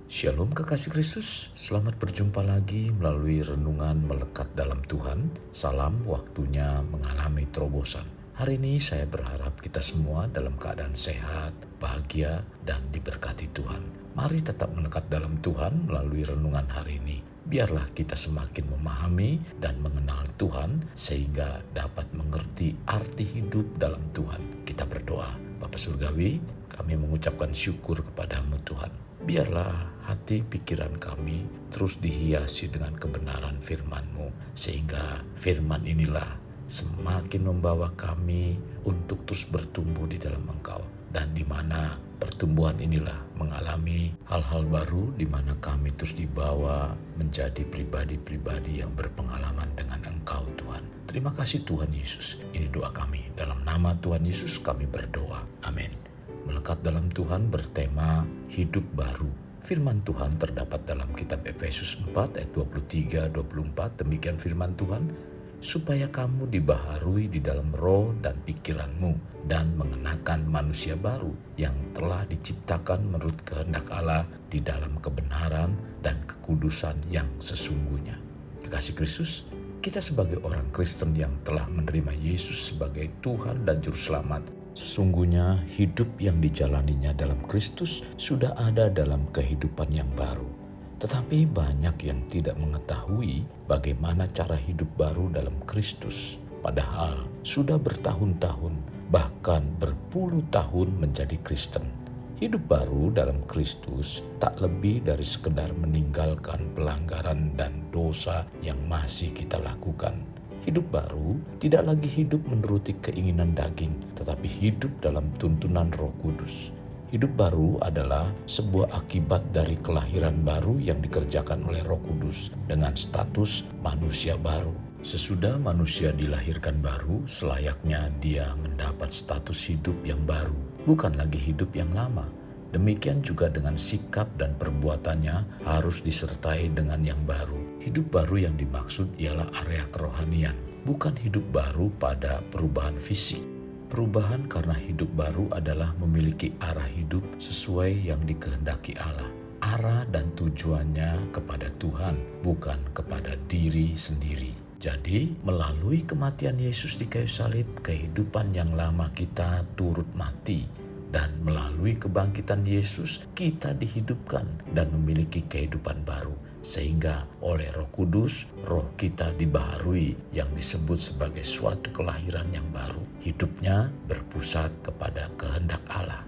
Shalom kekasih Kristus, selamat berjumpa lagi melalui renungan melekat dalam Tuhan. Salam waktunya mengalami terobosan. Hari ini saya berharap kita semua dalam keadaan sehat, bahagia, dan diberkati Tuhan. Mari tetap melekat dalam Tuhan melalui renungan hari ini. Biarlah kita semakin memahami dan mengenal Tuhan sehingga dapat mengerti arti hidup dalam Tuhan. Kita berdoa. Bapa Surgawi, kami mengucapkan syukur kepadamu Tuhan. Biarlah hati pikiran kami terus dihiasi dengan kebenaran firman-Mu, sehingga firman inilah semakin membawa kami untuk terus bertumbuh di dalam Engkau. Dan di mana pertumbuhan inilah mengalami hal-hal baru, di mana kami terus dibawa menjadi pribadi-pribadi yang berpengalaman dengan Engkau Tuhan. Terima kasih Tuhan Yesus. Ini doa kami. Dalam nama Tuhan Yesus kami berdoa. Amin. Melekat dalam Tuhan bertema hidup baru. Firman Tuhan terdapat dalam kitab Efesus 4 ayat 23-24. Demikian firman Tuhan, supaya kamu dibaharui di dalam roh dan pikiranmu dan mengenakan manusia baru yang telah diciptakan menurut kehendak Allah di dalam kebenaran dan kekudusan yang sesungguhnya. Kekasih Kristus, kita sebagai orang Kristen yang telah menerima Yesus sebagai Tuhan dan Juru Selamat, sesungguhnya hidup yang dijalaninya dalam Kristus sudah ada dalam kehidupan yang baru. Tetapi banyak yang tidak mengetahui bagaimana cara hidup baru dalam Kristus. Padahal sudah bertahun-tahun, bahkan berpuluh tahun menjadi Kristen. Hidup baru dalam Kristus tak lebih dari sekedar meninggalkan pelanggaran dan dosa yang masih kita lakukan. Hidup baru tidak lagi hidup menuruti keinginan daging, tetapi hidup dalam tuntunan Roh Kudus. Hidup baru adalah sebuah akibat dari kelahiran baru yang dikerjakan oleh Roh Kudus dengan status manusia baru. Sesudah manusia dilahirkan baru, selayaknya dia mendapat status hidup yang baru, bukan lagi hidup yang lama. Demikian juga dengan sikap dan perbuatannya harus disertai dengan yang baru. Hidup baru yang dimaksud ialah area kerohanian, bukan hidup baru pada perubahan fisik. Perubahan karena hidup baru adalah memiliki arah hidup sesuai yang dikehendaki Allah. Arah dan tujuannya kepada Tuhan, bukan kepada diri sendiri. Jadi, melalui kematian Yesus di kayu salib, kehidupan yang lama kita turut mati. Dan melalui kebangkitan Yesus, kita dihidupkan dan memiliki kehidupan baru. Sehingga oleh Roh Kudus, roh kita dibaharui yang disebut sebagai suatu kelahiran yang baru. Hidupnya berpusat kepada kehendak Allah.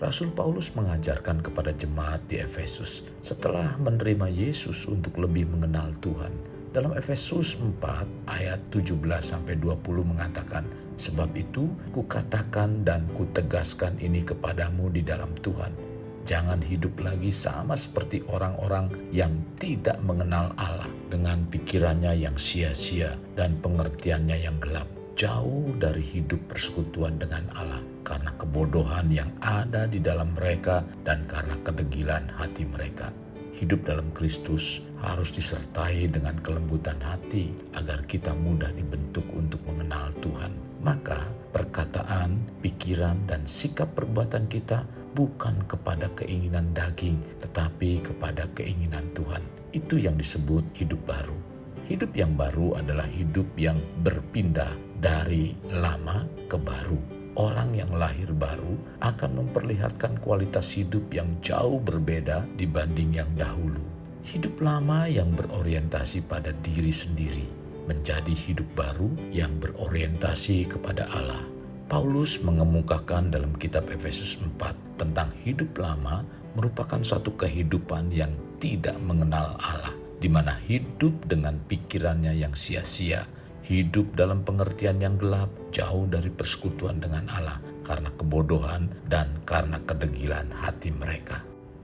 Rasul Paulus mengajarkan kepada jemaat di Efesus setelah menerima Yesus untuk lebih mengenal Tuhan. Dalam Efesus 4 ayat 17-20 mengatakan, sebab itu kukatakan dan kutegaskan ini kepadamu di dalam Tuhan. Jangan hidup lagi sama seperti orang-orang yang tidak mengenal Allah dengan pikirannya yang sia-sia dan pengertiannya yang gelap. Jauh dari hidup persekutuan dengan Allah karena kebodohan yang ada di dalam mereka dan karena kedegilan hati mereka. Hidup dalam Kristus harus disertai dengan kelembutan hati agar kita mudah dibentuk untuk mengenal Tuhan. Maka perkataan, pikiran, dan sikap perbuatan kita bukan kepada keinginan daging, tetapi kepada keinginan Tuhan. Itu yang disebut hidup baru. Hidup yang baru adalah hidup yang berpindah dari lama ke baru. Orang yang lahir baru akan memperlihatkan kualitas hidup yang jauh berbeda dibanding yang dahulu. Hidup lama yang berorientasi pada diri sendiri menjadi hidup baru yang berorientasi kepada Allah. Paulus mengemukakan dalam kitab Efesus 4 tentang hidup lama merupakan suatu kehidupan yang tidak mengenal Allah, di mana hidup dengan pikirannya yang sia-sia, hidup dalam pengertian yang gelap, jauh dari persekutuan dengan Allah karena kebodohan dan karena kedegilan hati mereka.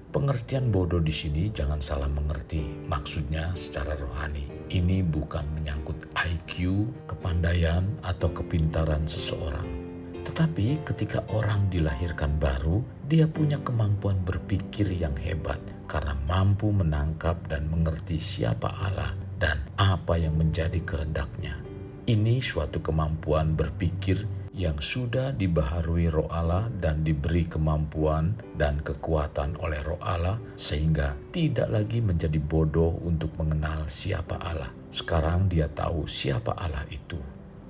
Pengertian bodoh di sini jangan salah mengerti, maksudnya secara rohani. Ini bukan menyangkut IQ, kepandaian, atau kepintaran seseorang. Tetapi ketika orang dilahirkan baru, dia punya kemampuan berpikir yang hebat karena mampu menangkap dan mengerti siapa Allah dan apa yang menjadi kehendaknya. Ini suatu kemampuan berpikir yang sudah dibaharui Roh Allah dan diberi kemampuan dan kekuatan oleh Roh Allah sehingga tidak lagi menjadi bodoh untuk mengenal siapa Allah. Sekarang dia tahu siapa Allah itu.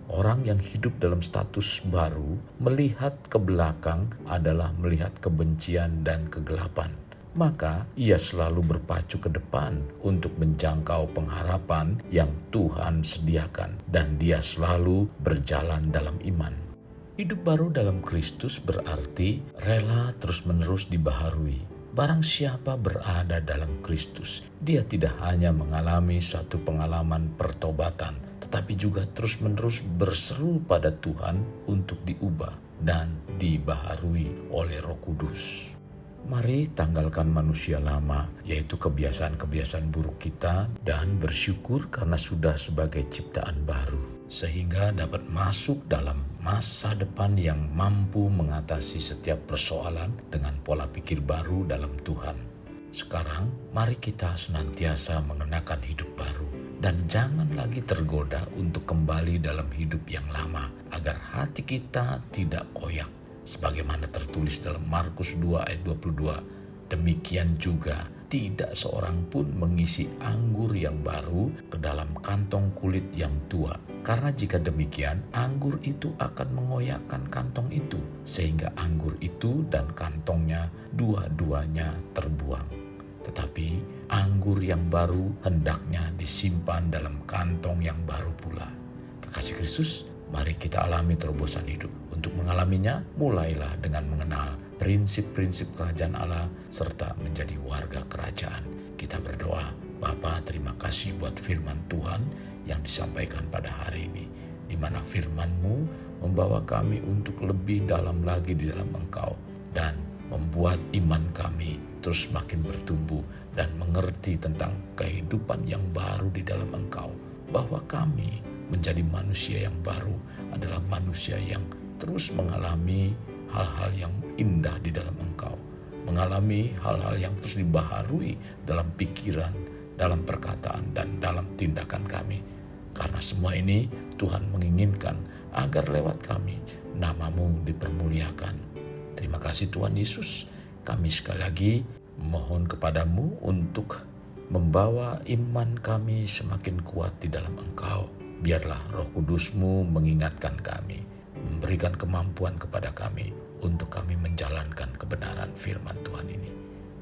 Orang yang hidup dalam status baru melihat ke belakang adalah melihat kebencian dan kegelapan. Maka ia selalu berpacu ke depan untuk menjangkau pengharapan yang Tuhan sediakan dan dia selalu berjalan dalam iman. Hidup baru dalam Kristus berarti rela terus-menerus dibaharui. Barang siapa berada dalam Kristus, dia tidak hanya mengalami satu pengalaman pertobatan, tetapi juga terus-menerus berseru pada Tuhan untuk diubah dan dibaharui oleh Roh Kudus. Mari tanggalkan manusia lama, yaitu kebiasaan-kebiasaan buruk kita, dan bersyukur karena sudah sebagai ciptaan baru, sehingga dapat masuk dalam masa depan yang mampu mengatasi setiap persoalan dengan pola pikir baru dalam Tuhan. Sekarang, mari kita senantiasa mengenakan hidup baru, dan jangan lagi tergoda untuk kembali dalam hidup yang lama, agar hati kita tidak koyak. Sebagaimana tertulis dalam Markus 2 ayat 22, demikian juga tidak seorang pun mengisi anggur yang baru ke dalam kantong kulit yang tua. Karena jika demikian, anggur itu akan mengoyakkan kantong itu, sehingga anggur itu dan kantongnya dua-duanya terbuang. Tetapi anggur yang baru hendaknya disimpan dalam kantong yang baru pula. Kekasih Kristus, mari kita alami terobosan hidup. Untuk mengalaminya, mulailah dengan mengenal prinsip-prinsip kerajaan Allah serta menjadi warga kerajaan. Kita berdoa, Bapa, terima kasih buat firman Tuhan yang disampaikan pada hari ini, di mana firman-Mu membawa kami untuk lebih dalam lagi di dalam Engkau dan membuat iman kami terus makin bertumbuh dan mengerti tentang kehidupan yang baru di dalam Engkau, bahwa kami menjadi manusia yang baru adalah manusia yang terus mengalami hal-hal yang indah di dalam Engkau, mengalami hal-hal yang terus dibaharui dalam pikiran, dalam perkataan, dan dalam tindakan kami. Karena semua ini Tuhan menginginkan agar lewat kami nama-Mu dipermuliakan. Terima kasih Tuhan Yesus. Kami sekali lagi mohon kepadamu untuk membawa iman kami semakin kuat di dalam Engkau. Biarlah Roh Kudus-Mu mengingatkan kami, memberikan kemampuan kepada kami untuk kami menjalankan kebenaran firman Tuhan ini.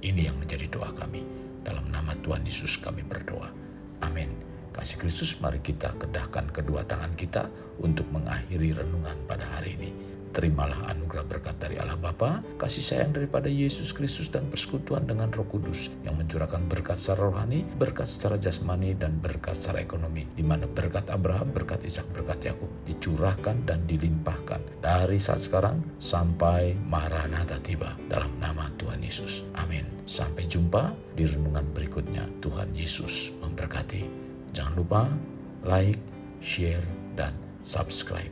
Ini yang menjadi doa kami. Dalam nama Tuhan Yesus kami berdoa. Amin. Kasih Kristus, mari kita kedahkan kedua tangan kita untuk mengakhiri renungan pada hari ini. Terimalah anugerah berkat dari Allah Bapa, kasih sayang daripada Yesus Kristus, dan persekutuan dengan Roh Kudus yang mencurahkan berkat secara rohani, berkat secara jasmani, dan berkat secara ekonomi, di mana berkat Abraham, berkat Ishak, berkat Yakub dicurahkan dan dilimpahkan dari saat sekarang sampai Maranatha tiba, dalam nama Tuhan Yesus. Amin. Sampai jumpa di renungan berikutnya. Tuhan Yesus memberkati. Jangan lupa like, share, dan subscribe.